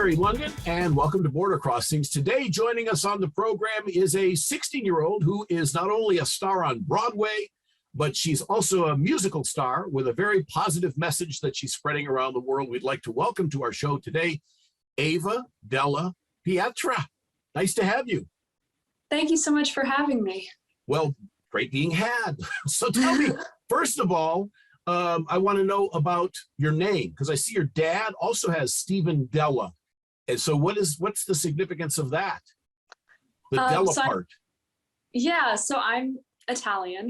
Larry London, and welcome to Border Crossings. Today, joining us on the program is a 16-year-old who is not only a star on Broadway, but she's also a musical star with a very positive message that she's spreading around the world. We'd like to welcome to our show today, Ava Della Pietra. Nice to have you. Thank you so much for having me. Well, great being had. So tell me, first of all, I want to know about your name, because I see your dad also has Stephen Della. And so what's the significance of that? The Della part. Yeah, so I'm Italian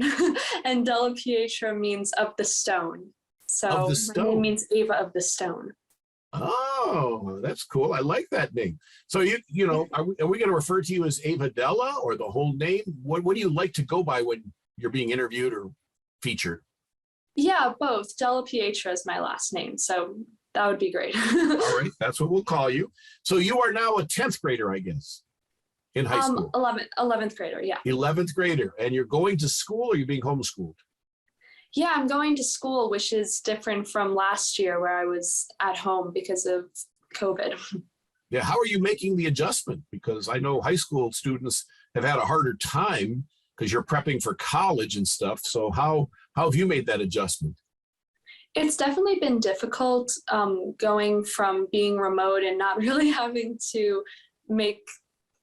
and Della Pietra means of the stone. So of the stone. My name means Ava of the Stone. Oh, that's cool. I like that name. So you know, are we going to refer to you as Ava Della or the whole name? What do you like to go by when you're being interviewed or featured? Yeah, both. Della Pietra is my last name, so that would be great. All right, that's what we'll call you. So you are now a 10th grader, I guess, in high school. 11th grader, yeah. 11th grader, and you're going to school or you're being homeschooled? Yeah, I'm going to school, which is different from last year where I was at home because of COVID. Yeah, how are you making the adjustment? Because I know high school students have had a harder time because you're prepping for college and stuff. So how have you made that adjustment? It's definitely been difficult going from being remote and not really having to make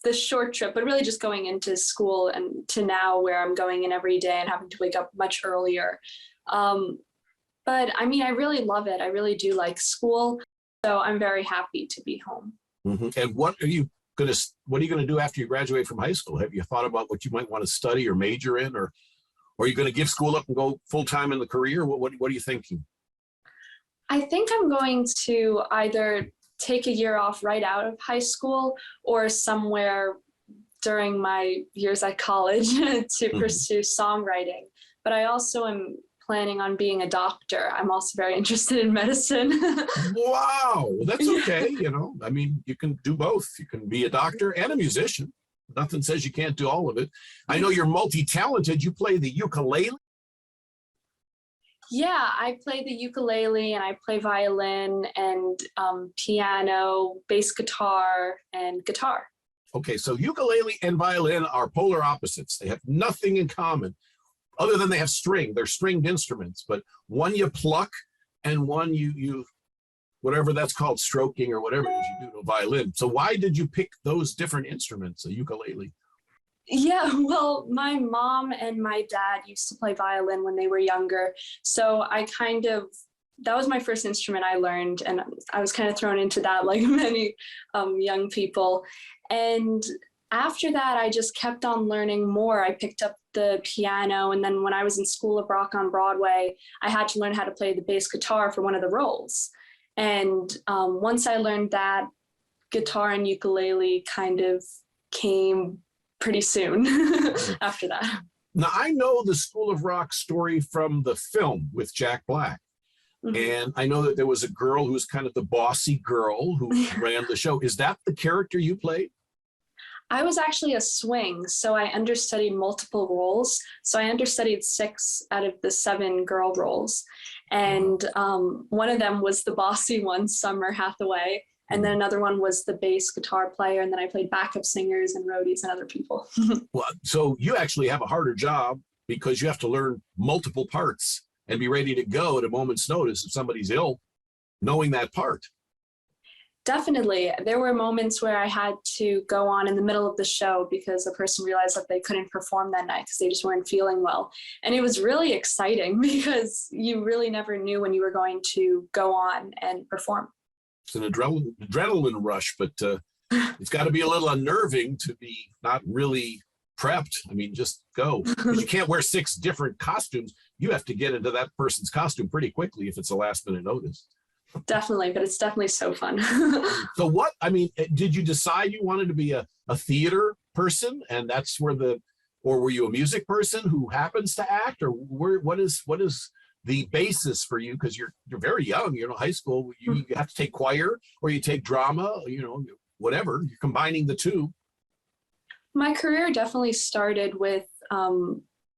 the short trip, but really just going into school and to now where I'm going in every day and having to wake up much earlier. But I mean, I really love it. I really do like school. So I'm very happy to be home. Mm-hmm. And what are you going to do after you graduate from high school? Have you thought about what you might want to study or major in, or are you going to give school up and go full-time in the career? What are you thinking? I think I'm going to either take a year off right out of high school or somewhere during my years at college to pursue songwriting. But I also am planning on being a doctor. I'm also very interested in medicine. Wow, that's okay. You know, I mean, you can do both. You can be a doctor and a musician. Nothing says you can't do all of it. I know you're multi-talented. You play the ukulele. Yeah, I play the ukulele and I play violin and piano, bass guitar, and guitar. Okay, so ukulele and violin are polar opposites. They have nothing in common other than they have string. They're stringed instruments, but one you pluck and one you whatever that's called, stroking or whatever it is you do to a violin. So why did you pick those different instruments, a ukulele? Yeah, well, my mom and my dad used to play violin when they were younger. So that was my first instrument I learned. And I was kind of thrown into that like many young people. And after that, I just kept on learning more. I picked up the piano. And then when I was in School of Rock on Broadway, I had to learn how to play the bass guitar for one of the roles. And once I learned that, guitar and ukulele kind of came pretty soon after that. Now, I know the School of Rock story from the film with Jack Black. And I know that there was a girl who was kind of the bossy girl who ran the show. Is that the character you played? I was actually a swing, so I understudied multiple roles. So I understudied 6 out of the 7 girl roles. And one of them was the bossy one, Summer Hathaway. And then another one was the bass guitar player. And then I played backup singers and roadies and other people. Well, so you actually have a harder job because you have to learn multiple parts and be ready to go at a moment's notice if somebody's ill, knowing that part. Definitely. There were moments where I had to go on in the middle of the show because a person realized that they couldn't perform that night because they just weren't feeling well. And it was really exciting because you really never knew when you were going to go on and perform. It's an adrenaline rush, but it's got to be a little unnerving to be not really prepped. I mean, just go. Because you can't wear 6 different costumes. You have to get into that person's costume pretty quickly if it's a last minute notice. Definitely, but it's definitely so fun. So did you decide you wanted to be a theater person and that's or were you a music person who happens to act, or what is the basis for you? Because you're very young, high school, you have to take choir or you take drama, whatever, you're combining the two. My career definitely started with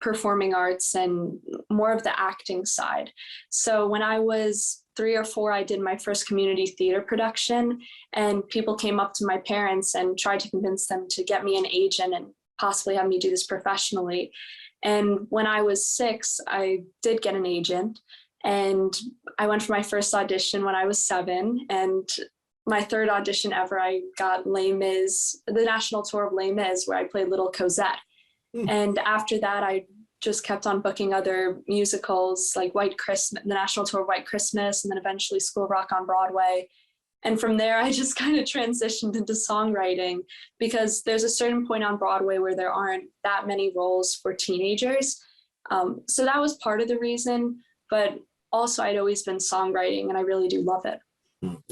performing arts and more of the acting side. So when I was 3 or 4, I did my first community theater production, and people came up to my parents and tried to convince them to get me an agent and possibly have me do this professionally. And when I was 6, I did get an agent, and I went for my first audition when I was 7. And my third audition ever, I got Les Mis, the national tour of Les Mis, where I played Little Cosette. And after that, I just kept on booking other musicals like White Christmas, the national tour of White Christmas, and then eventually School of Rock on Broadway. And from there, I just kind of transitioned into songwriting, because there's a certain point on Broadway where there aren't that many roles for teenagers. So that was part of the reason, but also I'd always been songwriting, and I really do love it.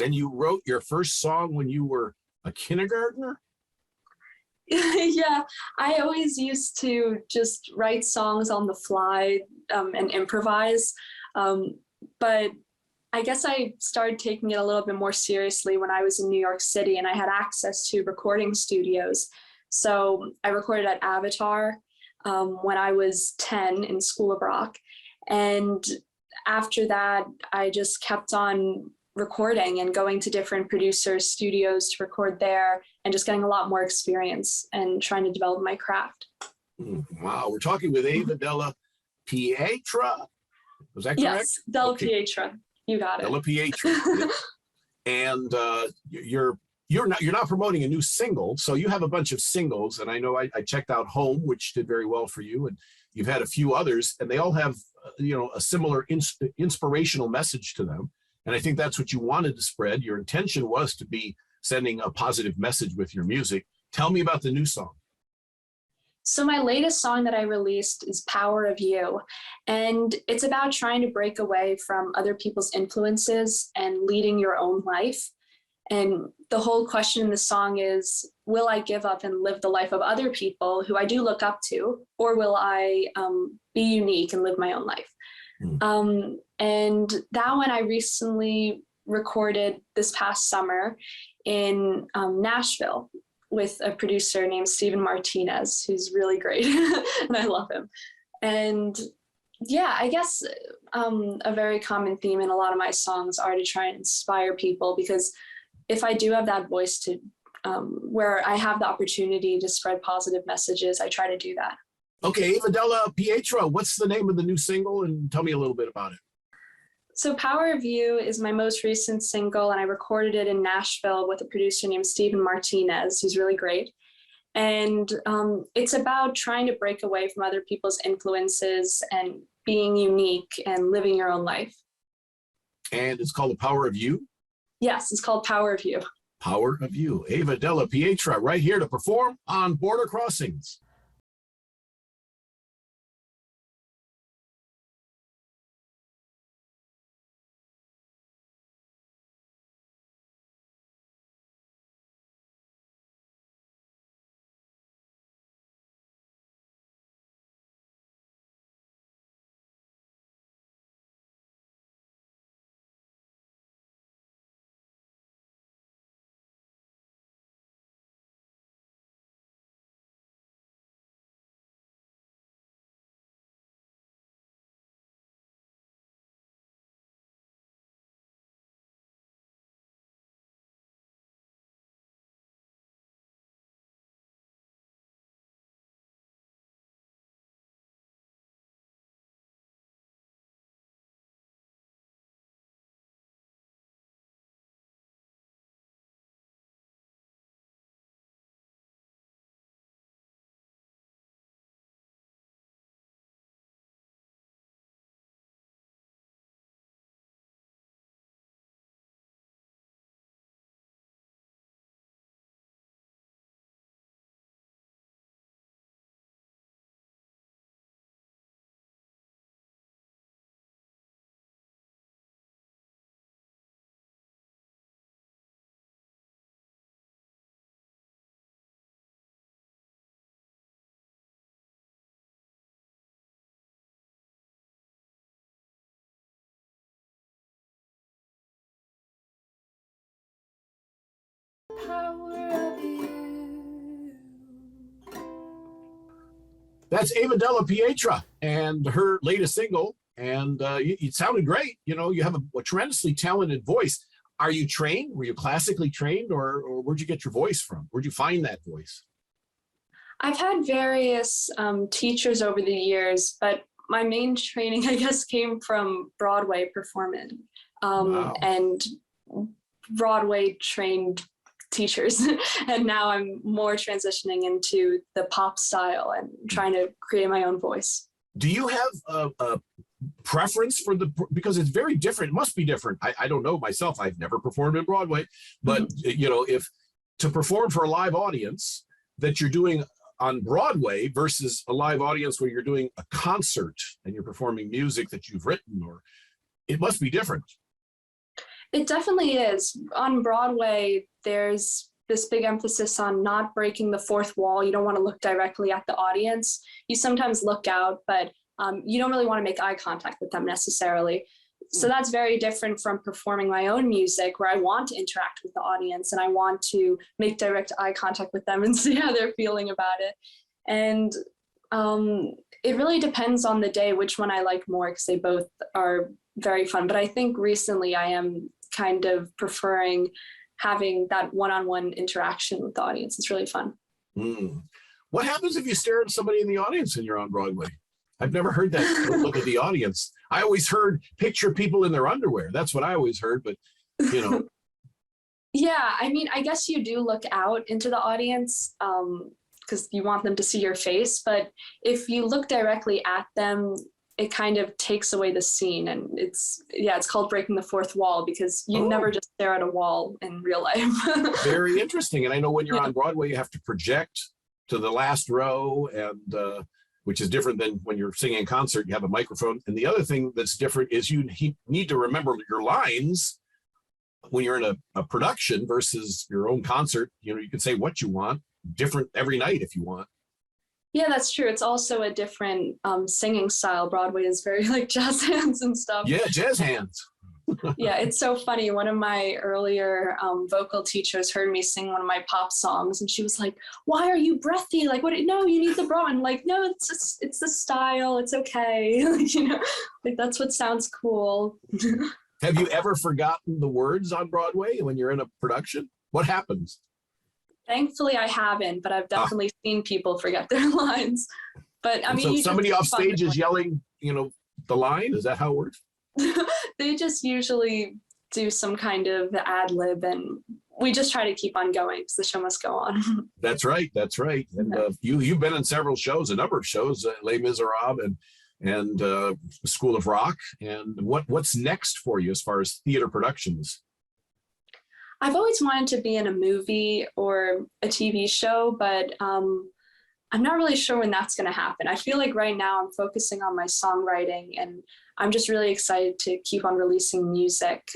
And you wrote your first song when you were a kindergartner? Yeah, I always used to just write songs on the fly and improvise. But I guess I started taking it a little bit more seriously when I was in New York City and I had access to recording studios. So I recorded at Avatar when I was 10 in School of Rock. And after that, I just kept on recording and going to different producers' studios to record there, and just getting a lot more experience and trying to develop my craft. Wow. We're talking with Ava Della Pietra. Was that correct? Yes, Della Pietra. You got it. Della Pietra. Yeah. And you're not promoting a new single, so you have a bunch of singles. And I know I checked out Home, which did very well for you, and you've had a few others, and they all have a similar inspirational message to them. And I think that's what you wanted to spread. Your intention was to be sending a positive message with your music. Tell me about the new song. So my latest song that I released is Power of You, and it's about trying to break away from other people's influences and leading your own life. And the whole question in the song is, will I give up and live the life of other people who I do look up to, or will I be unique and live my own life? And that one I recently recorded this past summer in Nashville with a producer named Steven Martinez, who's really great, and I love him. And yeah, I guess a very common theme in a lot of my songs are to try and inspire people, because if I do have that voice to where I have the opportunity to spread positive messages, I try to do that. Okay, Ava Della Pietra, what's the name of the new single? And tell me a little bit about it. So Power of You is my most recent single, and I recorded it in Nashville with a producer named Steven Martinez, who's really great. And it's about trying to break away from other people's influences and being unique and living your own life. And it's called The Power of You? Yes, it's called Power of You. Power of You. Ava Della Pietra right here to perform on Border Crossings. Power of you. That's Della Pietra and her latest single. And it sounded great. You know, you have a tremendously talented voice. Are you trained? Were you classically trained, or where'd you get your voice from? Where'd you find that voice? I've had various teachers over the years, but my main training, I guess, came from Broadway performing Wow. and Broadway trained teachers. And now I'm more transitioning into the pop style and trying to create my own voice. Do you have a preference for because it's very different. It must be different. I don't know myself. I've never performed in Broadway, but you know, if to perform for a live audience that you're doing on Broadway versus a live audience where you're doing a concert and you're performing music that you've written, or it must be different. It definitely is. On Broadway, there's this big emphasis on not breaking the fourth wall. You don't want to look directly at the audience. You sometimes look out, but you don't really want to make eye contact with them necessarily. So that's very different from performing my own music, where I want to interact with the audience and I want to make direct eye contact with them and see how they're feeling about it. And it really depends on the day which one I like more, because they both are very fun. But I think recently I am kind of preferring having that one-on-one interaction with the audience. It's really fun. What happens if you stare at somebody in the audience and you're on Broadway? I've never heard that. Don't look at the audience. I always heard picture people in their underwear. That's what I always heard, but you know. Yeah, I mean, I guess you do look out into the audience because you want them to see your face. But if you look directly at them, it kind of takes away the scene. And it's called breaking the fourth wall, because you never just stare at a wall in real life. Very interesting. And I know when you're on Broadway, you have to project to the last row, and which is different than when you're singing in concert. You have a microphone. And the other thing that's different is you need to remember your lines when you're in a production versus your own concert. You know, you can say what you want, different every night if you want. Yeah, that's true. It's also a different singing style. Broadway is very like jazz hands and stuff. Yeah, jazz hands. Yeah, it's so funny. One of my earlier vocal teachers heard me sing one of my pop songs, and she was like, "Why are you breathy? Like, what? No, you need the bra." And like, no, it's the style. It's okay. Like, you know, like that's what sounds cool. Have you ever forgotten the words on Broadway when you're in a production? What happens? Thankfully, I haven't, but I've definitely seen people forget their lines. But I mean, so somebody off stage is yelling, you know, the line. Is that how it works? They just usually do some kind of ad lib, and we just try to keep on going because the show must go on. That's right. That's right. And you've been in several shows, a number of shows, Les Miserables and School of Rock. And what's next for you as far as theater productions? I've always wanted to be in a movie or a TV show, but I'm not really sure when that's going to happen. I feel like right now I'm focusing on my songwriting, and I'm just really excited to keep on releasing music.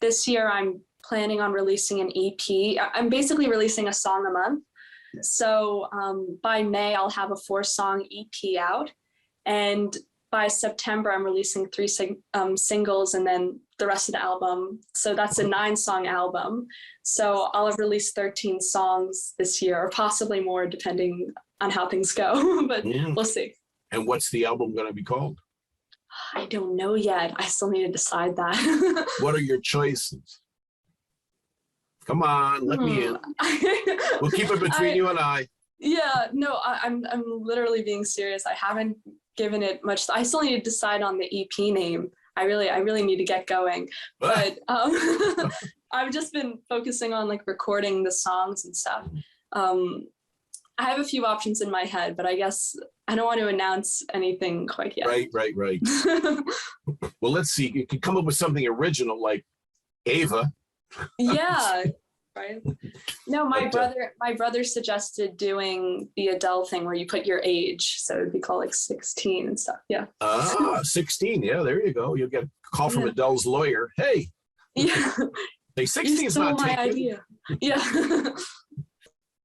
This year, I'm planning on releasing an EP. I'm basically releasing a song a month. So by May, I'll have a 4-song EP out. And by September, I'm releasing 3 singles and then the rest of the album. So that's a 9-song album. So I'll have released 13 songs this year, or possibly more, depending on how things go. But we'll see. And what's the album going to be called? I don't know yet. I still need to decide that. What are your choices? Come on, let me in. We'll keep it between you and I. Yeah, no, I'm literally being serious. I haven't given it much. I still need to decide on the EP name. I really need to get going. But I've just been focusing on like recording the songs and stuff. I have a few options in my head, but I guess I don't want to announce anything quite yet. Right. Well, let's see. You could come up with something original like Ava. Yeah. Right. No, my brother suggested doing the Adele thing where you put your age, so it'd be called like 16 and stuff. Yeah. 16. Yeah, there you go. You'll get a call from Adele's lawyer. Hey. Yeah. Hey, 16 is not my taken. idea. Yeah.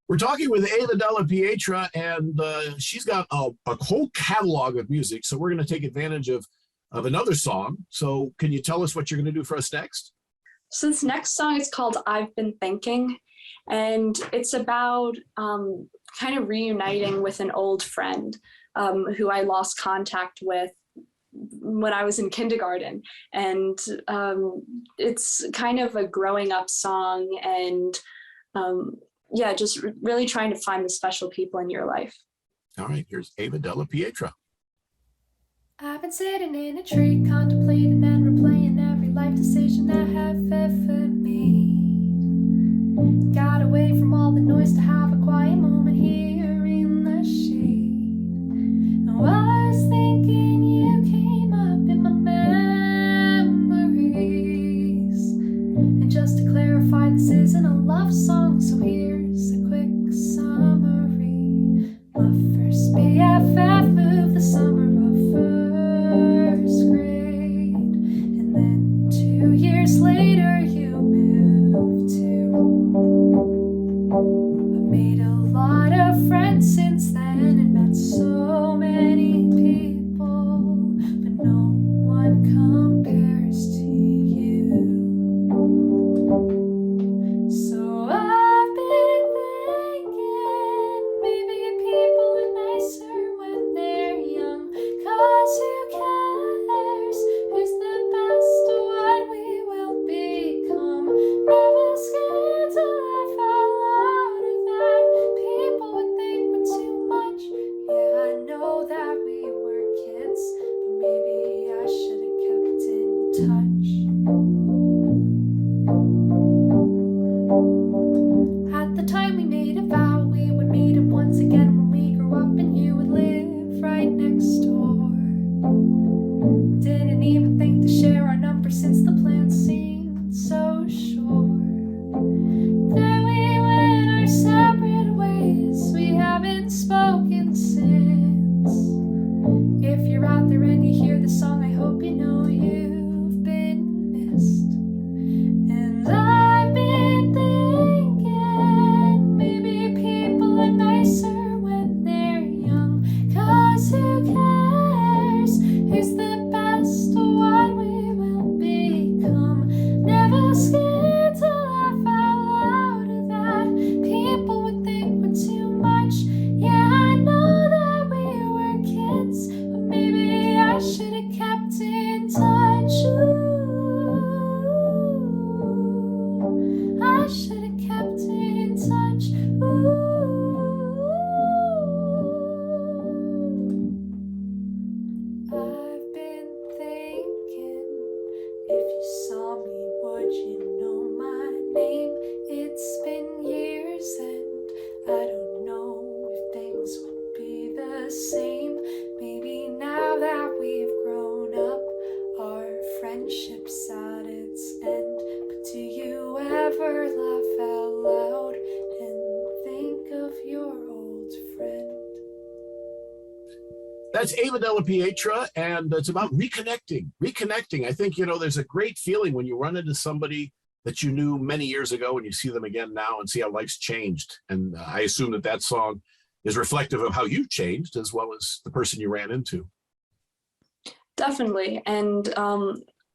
We're talking with Della Pietra, and she's got a whole catalog of music. So we're going to take advantage of another song. So can you tell us what you're going to do for us next? So this next song is called I've Been Thinking, and it's about kind of reuniting with an old friend who I lost contact with when I was in kindergarten. And it's kind of a growing up song, and yeah, just really trying to find the special people in your life. All right, here's Della, Pietra. I've been sitting in a tree, contemplating and replaying every life decision I have ever made. Got away from all the noise to have a quiet moment here in the shade. And while I was thinking, you came up in my memories. And just to clarify, this isn't a love song, so here's a quick summary. My first BFF moved the summer of first grade, and then 2 years later you moved too. I've made a lot of friends since then and met so many people, but no one compares to you. So I've been thinking maybe people are nicer when they're young, 'cause who cares who's the best or what we will become? Never scared to laugh out loud at that. People would think we're too much. Yeah, I know that we were kids, but maybe I should have kept in touch. At the time we made a vow we would meet up once again when we grew up and you would live right next door. Didn't even think to share our number since the plan seemed so sure. Then we went our separate ways, we haven't spoken since. If you're out there and you hear the song, I hope you know you've been missed. And I've been thinking maybe people are nicer when they're young, 'cause who cares who's the best or what we will become? Never scared to laugh out loud at that. People would think we're too much. Yeah, I know that we were kids, but maybe I should have kept in touch. Ooh, I should have kept in touch. I've been thinking, if you saw me, would you know my name? It's been years and I don't know if things would be the same. Maybe now that we've grown up, our friendship's at its end. But do you ever laugh out loud and think of your old friend? That's Della, Pietra, and it's about reconnecting. Reconnecting. I think, there's a great feeling when you run into somebody that you knew many years ago and you see them again now and see how life's changed. And I assume that song is reflective of how you've changed as well as the person you ran into. Definitely. And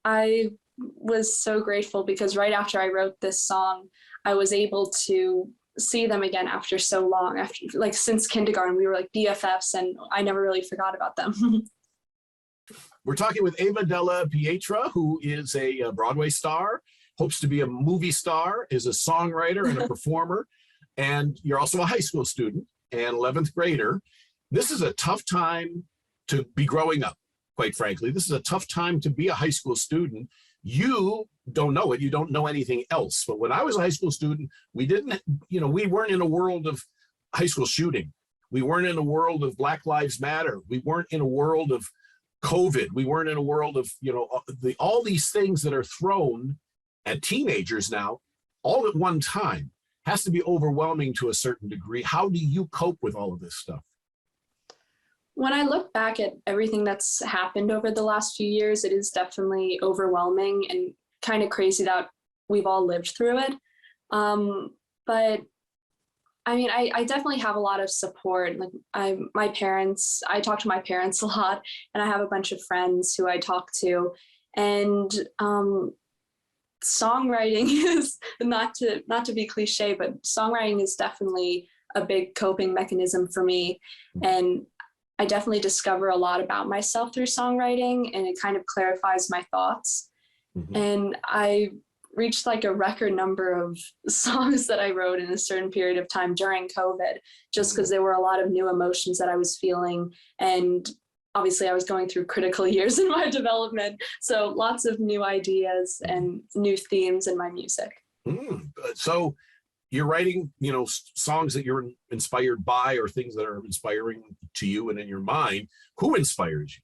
I was so grateful because right after I wrote this song, I was able to see them again after so long. After, like, since kindergarten, we were like BFFs, and I never really forgot about them. We're talking with Della, Pietra, who is a Broadway star, hopes to be a movie star, is a songwriter and a performer, and you're also a high school student and 11th grader. This is a tough time to be growing up, quite frankly. This is a tough time to be a high school student. You don't know it. You don't know anything else. But when I was a high school student, we didn't, we weren't in a world of high school shooting. We weren't in a world of Black Lives Matter. We weren't in a world of COVID. We weren't in a world of, all these things that are thrown at teenagers now, all at one time, has to be overwhelming to a certain degree. How do you cope with all of this stuff? When I look back at everything that's happened over the last few years, it is definitely overwhelming and kind of crazy that we've all lived through it. But I mean, I definitely have a lot of support. Like I talk to my parents a lot, and I have a bunch of friends who I talk to, and songwriting is not to be cliche, but songwriting is definitely a big coping mechanism for me. And I definitely discover a lot about myself through songwriting, and it kind of clarifies my thoughts. And I reached like a record number of songs that I wrote in a certain period of time during COVID, just because there were a lot of new emotions that I was feeling. And obviously I was going through critical years in my development. So lots of new ideas and new themes in my music. So you're writing, songs that you're inspired by, or things that are inspiring to you and in your mind. Who inspires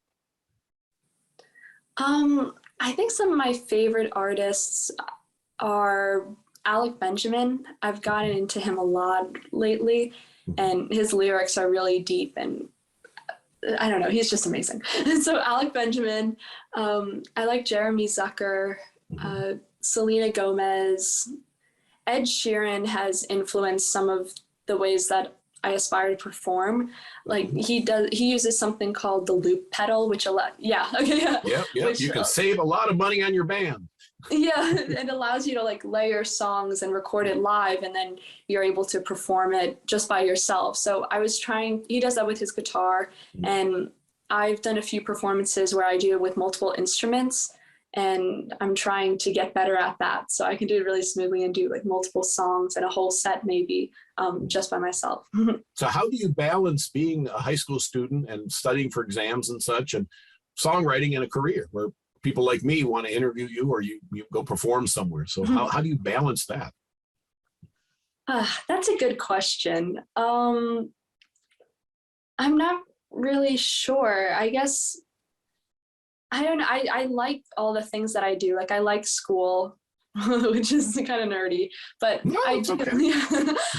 you? I think some of my favorite artists are Alec Benjamin. I've gotten into him a lot lately, and his lyrics are really deep, and I don't know, he's just amazing. So Alec Benjamin, I like Jeremy Zucker, Selena Gomez. Ed Sheeran has influenced some of the ways that I aspire to perform. Like he uses something called the loop pedal, which Yep. Which, you can save a lot of money on your band. Yeah, it allows you to like layer songs and record it live, and then you're able to perform it just by yourself. So he does that with his guitar, and I've done a few performances where I do it with multiple instruments, and I'm trying to get better at that. So I can do it really smoothly and do like multiple songs and a whole set maybe just by myself. So how do you balance being a high school student and studying for exams and such, and songwriting in a career where people like me want to interview you, or you go perform somewhere? So how do you balance that? That's a good question. I'm not really sure. I guess, I don't know. I like all the things that I do. Like I like school, which is kind of nerdy, but No, it's okay.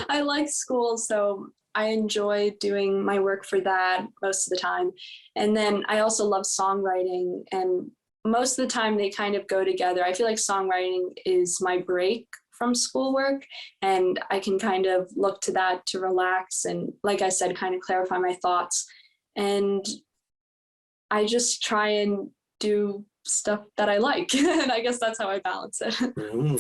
I like school. So I enjoy doing my work for that most of the time. And then I also love songwriting, and most of the time they kind of go together. I feel like songwriting is my break from schoolwork, and I can kind of look to that to relax and, like I said, kind of clarify my thoughts. And I just try and do stuff that I like. And I guess that's how I balance it.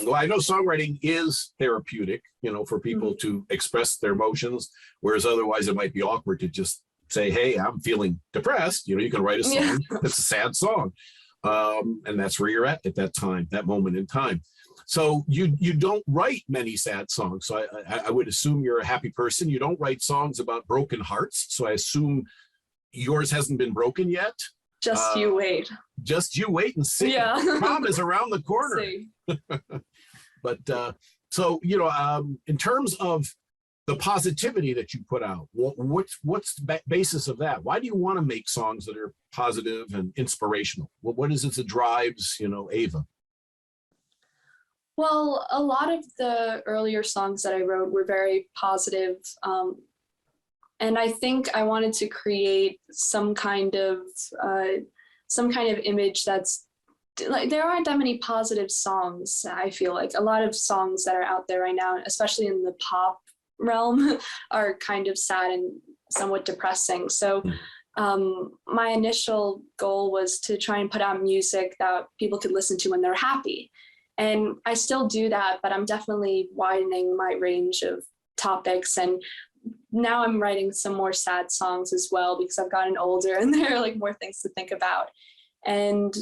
Well, I know songwriting is therapeutic, for people to express their emotions, whereas otherwise it might be awkward to just say, hey, I'm feeling depressed. You can write a song that's a sad song. And that's where you're at that time, that moment in time. So you don't write many sad songs. So I would assume you're a happy person. You don't write songs about broken hearts. So I assume yours hasn't been broken yet. Just you wait. Just you wait and see. Yeah. Prom is around the corner. But so, in terms of the positivity that you put out, what's the basis of that? Why do you want to make songs that are positive and inspirational? What is it that drives, Ava? Well, a lot of the earlier songs that I wrote were very positive. And I think I wanted to create some kind of image that's like, there aren't that many positive songs. I feel like a lot of songs that are out there right now, especially in the pop realm, are kind of sad and somewhat depressing. So my initial goal was to try and put out music that people could listen to when they're happy. And I still do that, but I'm definitely widening my range of topics. And now I'm writing some more sad songs as well, because I've gotten older and there are like more things to think about. And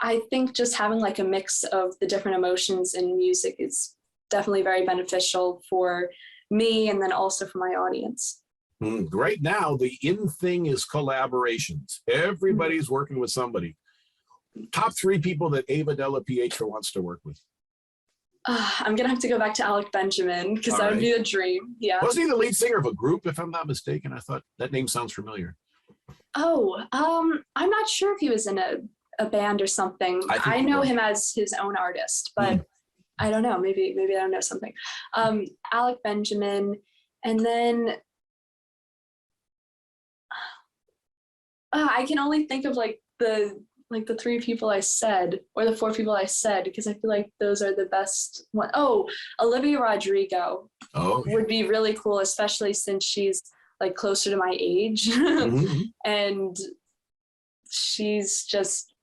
I think just having like a mix of the different emotions in music is definitely very beneficial for me, and then also for my audience. Right now, the in thing is collaborations. Everybody's working with somebody. Top 3 people that Ava Della Pietra wants to work with. I'm gonna have to go back to Alec Benjamin, because that would be a dream. Yeah. Wasn't he the lead singer of a group, if I'm not mistaken? I thought that name sounds familiar. Oh, I'm not sure if he was in a band or something. I know him as his own artist, but I don't know. Maybe I don't know something. Alec Benjamin, and then I can only think of like the 3 people I said, or the 4 people I said, because I feel like those are the best one. Oh, Olivia Rodrigo would be really cool, especially since she's like closer to my age. And she's just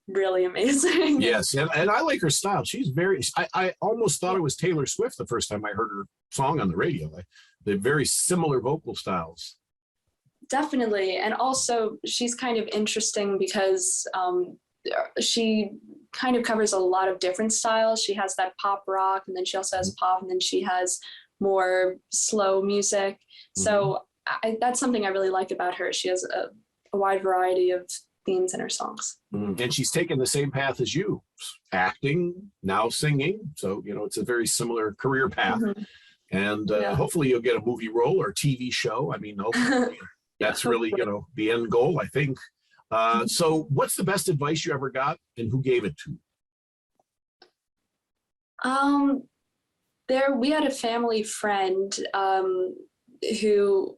really amazing. Yes, and I like her style. She's very, I almost thought it was Taylor Swift the first time I heard her song on the radio. They're very similar vocal styles. Definitely. And also she's kind of interesting because she kind of covers a lot of different styles. She has that pop rock, and then she also has pop, and then she has more slow music. So that's something I really like about her. She has a wide variety of themes in her songs. And she's taken the same path as you, acting, now singing. So, you know, it's a very similar career path. And hopefully you'll get a movie role or TV show. I mean, hopefully that's really, you know, the end goal, I think. So what's the best advice you ever got, and who gave it to you? We had a family friend who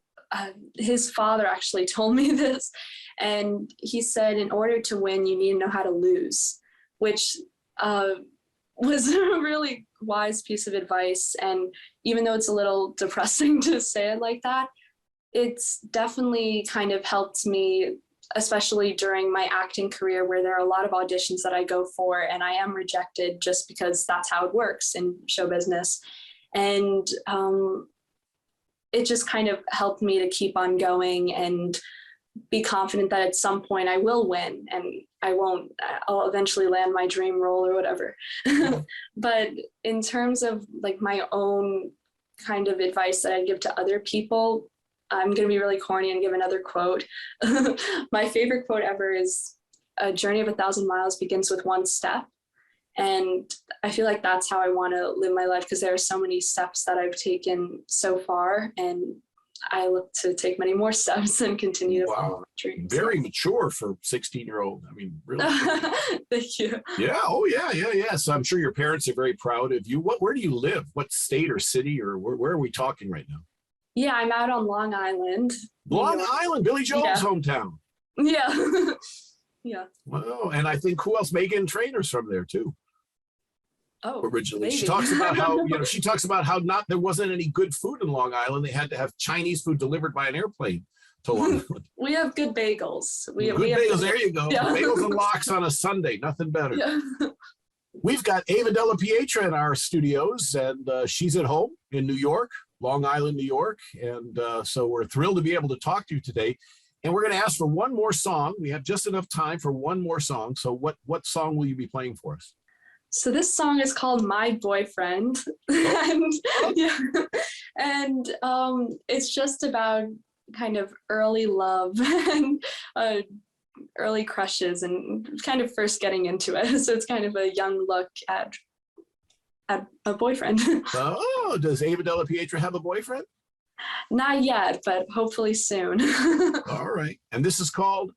his father actually told me this, and he said, in order to win, you need to know how to lose, which was a really wise piece of advice. And even though it's a little depressing to say it like that, it's definitely kind of helped me, especially during my acting career, where there are a lot of auditions that I go for and I am rejected just because that's how it works in show business. And it just kind of helped me to keep on going and be confident that at some point I will win, and I'll eventually land my dream role or whatever. But in terms of like my own kind of advice that I give to other people, I'm going to be really corny and give another quote. My favorite quote ever is, "A journey of 1,000 miles begins with one step." And I feel like that's how I want to live my life, because there are so many steps that I've taken so far, and I look to take many more steps and continue to follow my dreams. Very mature for 16-year-old. I mean, really. Thank you. Yeah. Oh, yeah. So I'm sure your parents are very proud of you. Where do you live? What state or city, or where are we talking right now? Yeah, I'm out on Long Island. Long Island, Billy Joel's hometown. Yeah. Yeah. Wow. And I think who else? Megan Trainor's from there too. Oh, originally. maybe. She talks about how, there wasn't any good food in Long Island. They had to have Chinese food delivered by an airplane to Long Island. We have good bagels. Good bagels. There you go. Yeah. Bagels and lox on a Sunday. Nothing better. Yeah. We've got Ava Della Pietra in our studios, and she's at home in New York, Long Island, New York. And so we're thrilled to be able to talk to you today. And we're going to ask for one more song. We have just enough time for one more song. So what song will you be playing for us? So this song is called My Boyfriend. And it's just about kind of early love and early crushes and kind of first getting into it. So it's kind of a young look at a boyfriend. Oh, does Ava Della Pietra have a boyfriend? Not yet, but hopefully soon. All right. And this is called?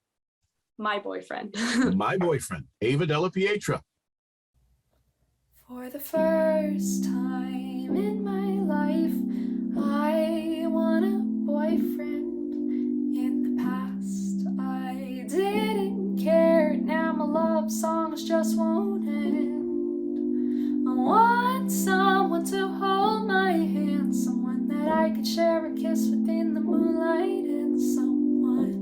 My Boyfriend. My Boyfriend. Ava Della Pietra. For the first time in my life, I want a boyfriend. In the past, I didn't care. Now my love songs just won't end. I want someone to hold my hand, someone that I could share a kiss with in the moonlight, and someone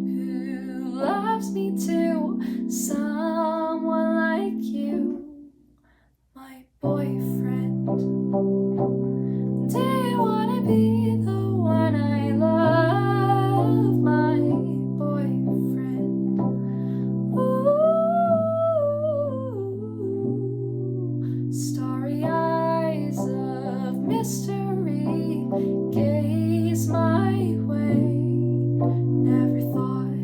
who loves me too, someone like you. My boyfriend, do you wanna be the one I love? My boyfriend, ooh, starry eyes of mystery gaze my way. Never thought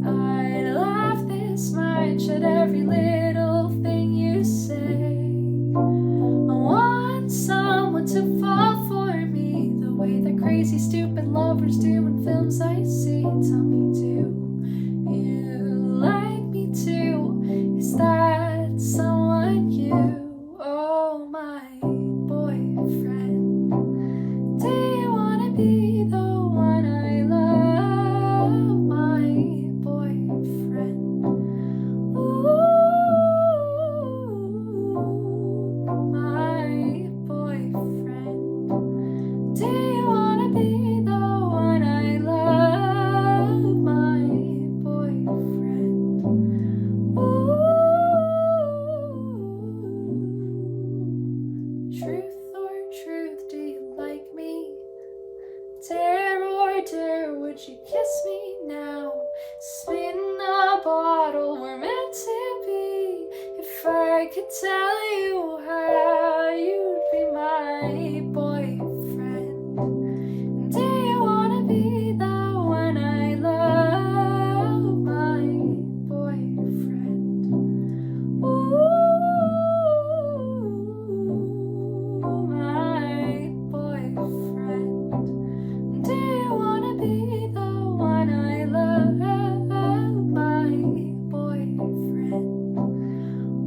I'd laugh this much at every little thing you say. Someone to fall for me the way that crazy stupid lovers do in films I see. Tell me, do you like me too? Is that someone you? Oh, my boyfriend, do you wanna be the one I love? My boyfriend, ooh, my boyfriend, do you wanna be the one I love? dear, would you kiss me now? Spin the bottle, we're meant to be. If I could tell you how, you'd be my boyfriend. Do you wanna be the one I love, my boyfriend? Ooh, my boyfriend. Do you wanna be the one I love, my boyfriend?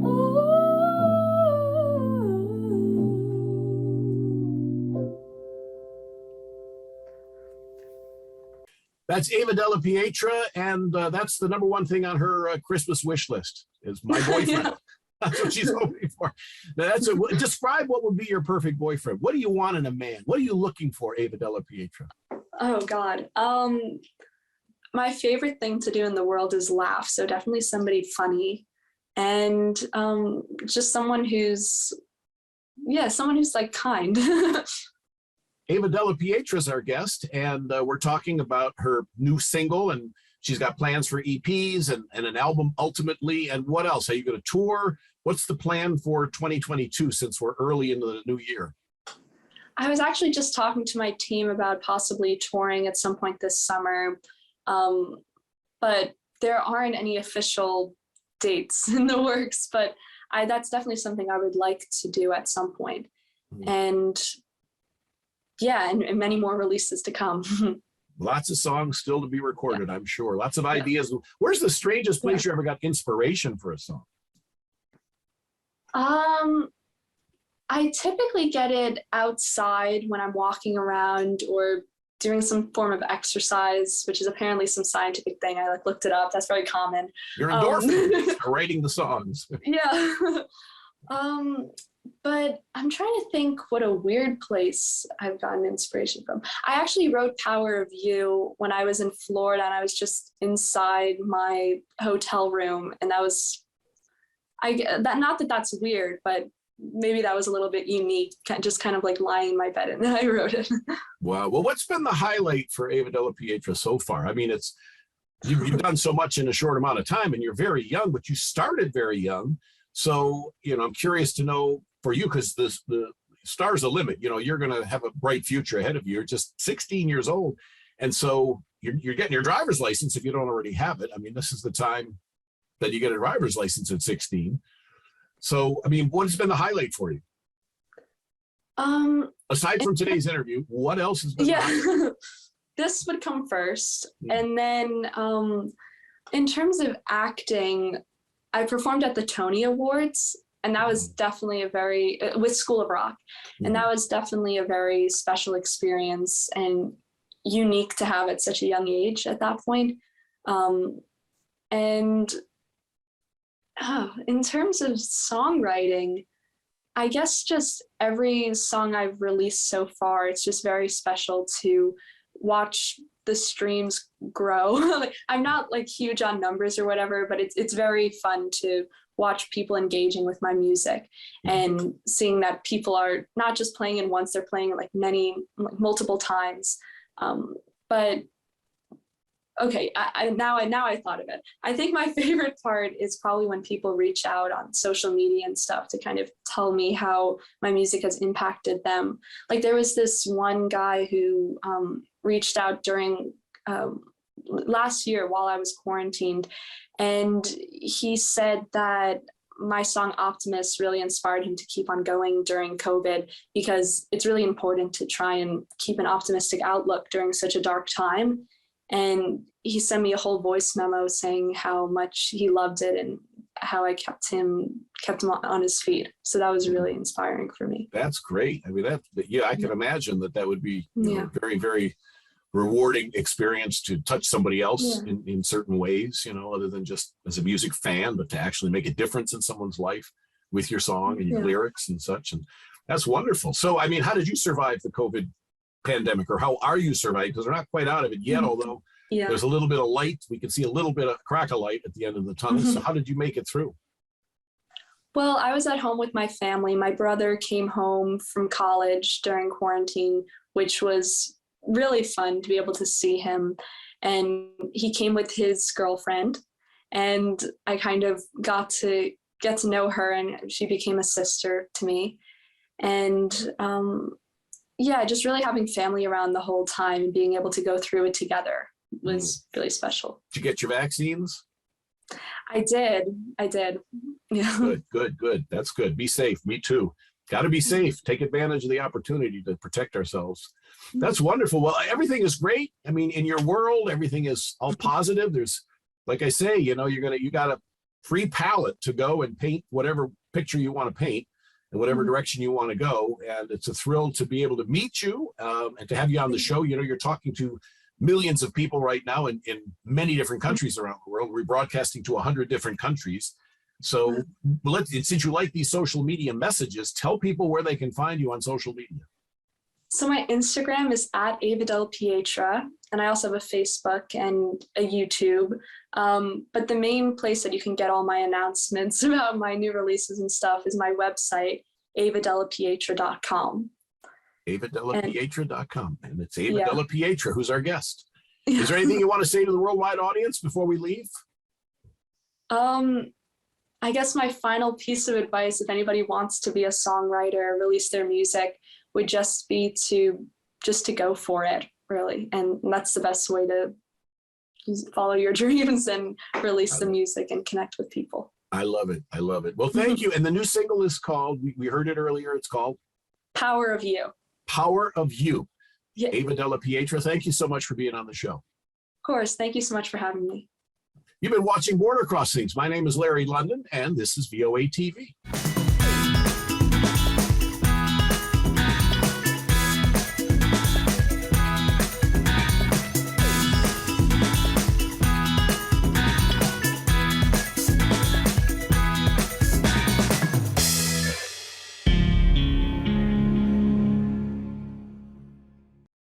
Ooh. That's Della Pietra, and that's the number one thing on her Christmas wish list is my boyfriend. Yeah. That's what she's hoping for. Now, describe what would be your perfect boyfriend. What do you want in a man? What are you looking for, Della Pietra? Oh God. My favorite thing to do in the world is laugh. So definitely somebody funny, and just someone who's like kind. Della Pietra is our guest, and we're talking about her new single, and she's got plans for EPs and an album ultimately. And what else? Are you going to tour? What's the plan for 2022 since we're early into the new year? I was actually just talking to my team about possibly touring at some point this summer, but there aren't any official dates in the works, but that's definitely something I would like to do at some point. And yeah, and many more releases to come. Lots of songs still to be recorded, I'm sure. Lots of ideas. Where's the strangest place you ever got inspiration for a song? I typically get it outside when I'm walking around or doing some form of exercise, which is apparently some scientific thing. I looked it up. That's very common. Your endorphins are writing the songs. Yeah. But I'm trying to think what a weird place I've gotten inspiration from. I actually wrote Power of You when I was in Florida, and I was just inside my hotel room, and that was, not that that's weird, but maybe that was a little bit unique, just kind of like lying in my bed, and then I wrote it. Wow. Well, what's been the highlight for Della Pietra so far? I mean, you've done so much in a short amount of time, and you're very young, but you started very young. So, I'm curious to know for you, because the star's the limit. You're going to have a bright future ahead of you. You're just 16 years old. And so you're getting your driver's license if you don't already have it. I mean, this is the time that you get a driver's license at 16. So, I mean, what has been the highlight for you? Aside from today's interview, what else has been? Yeah, this would come first. And then in terms of acting, I performed at the Tony Awards, and that was definitely with School of Rock. And that was definitely a very special experience and unique to have at such a young age at that point. And in terms of songwriting, I guess just every song I've released so far, it's just very special to watch the streams grow. I'm not huge on numbers or whatever, but it's very fun to watch people engaging with my music and seeing that people are not just playing it once, they're playing it multiple times. But okay, now I thought of it. I think my favorite part is probably when people reach out on social media and stuff to kind of tell me how my music has impacted them. There was this one guy who reached out during last year while I was quarantined, and he said that my song Optimist really inspired him to keep on going during COVID, because it's really important to try and keep an optimistic outlook during such a dark time. And he sent me a whole voice memo saying how much he loved it and how I kept him on his feet. So that was really inspiring for me. That's great. I mean, I can imagine that would be very, very rewarding experience to touch somebody else in certain ways, other than just as a music fan, but to actually make a difference in someone's life with your song and your lyrics and such. And that's wonderful. So, I mean, how did you survive the COVID pandemic, or how are you surviving? Because we're not quite out of it yet, although there's a little bit of light. We can see a little bit of crack of light at the end of the tunnel. So how did you make it through? Well, I was at home with my family. My brother came home from college during quarantine, which was really fun to be able to see him. And he came with his girlfriend, and I kind of got to get to know her, and she became a sister to me. And yeah, just really having family around the whole time and being able to go through it together was really special. Did you get your vaccines? I did. Yeah. Good. That's good. Be safe. Me too. Got to be safe. Take advantage of the opportunity to protect ourselves. That's wonderful. Well, everything is great. I mean, in your world, everything is all positive. There's, like I say, you got a free palette to go and paint whatever picture you want to paint in whatever direction you want to go. And it's a thrill to be able to meet you and to have you on the show. You're talking to millions of people right now in many different countries around the world. We're broadcasting to 100 different countries. So since you like these social media messages, tell people where they can find you on social media. So my Instagram is at Della Pietra, and I also have a Facebook and a YouTube. But the main place that you can get all my announcements about my new releases and stuff is my website, avadellapietra.com. avadellapietra.com. And it's Ava Della Pietra, who's our guest. Is there anything you want to say to the worldwide audience before we leave? I guess my final piece of advice, if anybody wants to be a songwriter, release their music, would just be to go for it, really. And that's the best way to follow your dreams and release the music and connect with people. I love it. Well, thank you. And the new single is called, we heard it earlier, it's called Power of You. Power of You. Yeah. Ava Della Pietra, thank you so much for being on the show. Of course. Thank you so much for having me. You've been watching Border Crossings. My name is Larry London, and this is VOA TV.